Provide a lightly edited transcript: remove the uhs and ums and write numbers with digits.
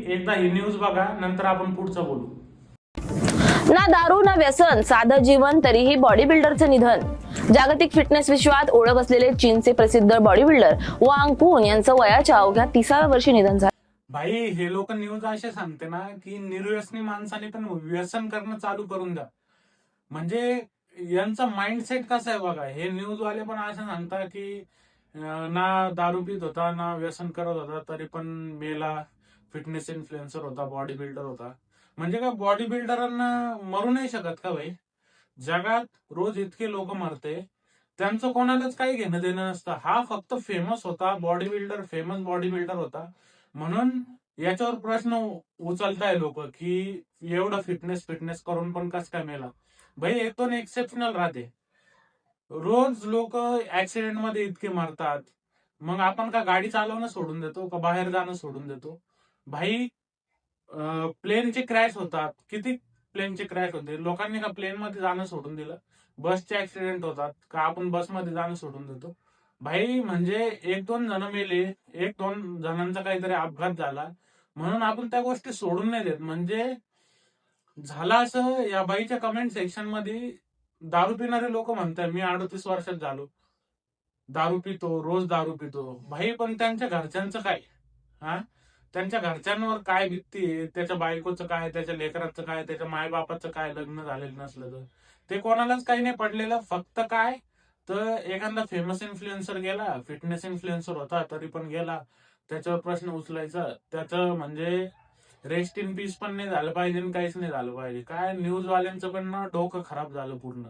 एकदा ही न्यूज बघा, नंतर आपण पुढचं बोलू. ना दारू ना व्यसन, साधं जीवन तरीही बॉडी बिल्डरचं निधन. जागतिक फिटनेस विश्वात ओळख असलेले चीनचे प्रसिद्ध बॉडी बिल्डर वांग कुन यांचं वयाच्या अवघ्या 30व्या वर्षी निधन झालं. भाई हे लोक न्यूज असे सांगते ना की निर्व्यसनी माणसाने पण व्यसन करणं चालू करून द्या. म्हणजे यांचा माइंडसेट कसा आहे बघा. हे न्यूज वाले पण असं सांगतात की ना दारू पित होता ना व्यसन करत होता तरी पण मेला, फिटनेस इन्फ्लुएन्सर होता, बॉडी बिल्डर होता. म्हणजे का बॉडी बिल्डरांना मरू नाही शकत का भाई? जगात रोज इतके लोक मरते, त्यांचं कोणालाच काही घेणं देणं नसतं. हा फक्त फेमस होता body builder, famous body builder होता म्हणून याच्यावर प्रश्न उचलताय लोक की एवढं फिटनेस फिटनेस करून पण कस काय मेला. भाई एक दोन एक्सेप्शनल राहते. रोज लोक ऍक्सिडेंट मध्ये इतके मरतात, मग आपण का गाडी चालवणं सोडून देतो का बाहेर जाणं सोडून देतो? भाई प्लेनचे क्रॅश होतात, किती प्लेनचे क्रॅश होते. लोकांनी का प्लेन मध्ये जाणं सोडून दिलं? बसचे ऍक्सिडेंट होतात का आपण बसमध्ये जाणं सोडून देतो? भाई म्हणजे एक दोन जण मेले, एक दोन जणांचा काहीतरी अपघात झाला म्हणून आपण त्या गोष्टी सोडून नाही देत. म्हणजे झालं असं, या बाईच्या कमेंट सेक्शन मध्ये दारू पिणारे लोक म्हणतात मी 38 वर्षात झालो, दारू पितो, रोज दारू पितो. भाई पण त्यांच्या घरच्यांचं काय? हा, त्यांच्या घरच्यांवर काय भीती, त्याच्या बायकोचं काय, त्याच्या लेकराचं काय, त्याच्या मायबापाचं काय, लग्न झालेलं नसलं तर ते कोणालाच काही नाही पडलेलं. फक्त काय तर एखादा फेमस इन्फ्लुएन्सर गेला, फिटनेस इन्फ्लुएन्सर होता तरी पण गेला, त्याच्यावर प्रश्न उचलायचा. त्याचं म्हणजे रेस्ट इन पीस पण नाही झालं पाहिजे आणि काहीच नाही झालं पाहिजे. काय न्यूज वाल्यांचं पण ना डोकं खराब झालं पूर्ण.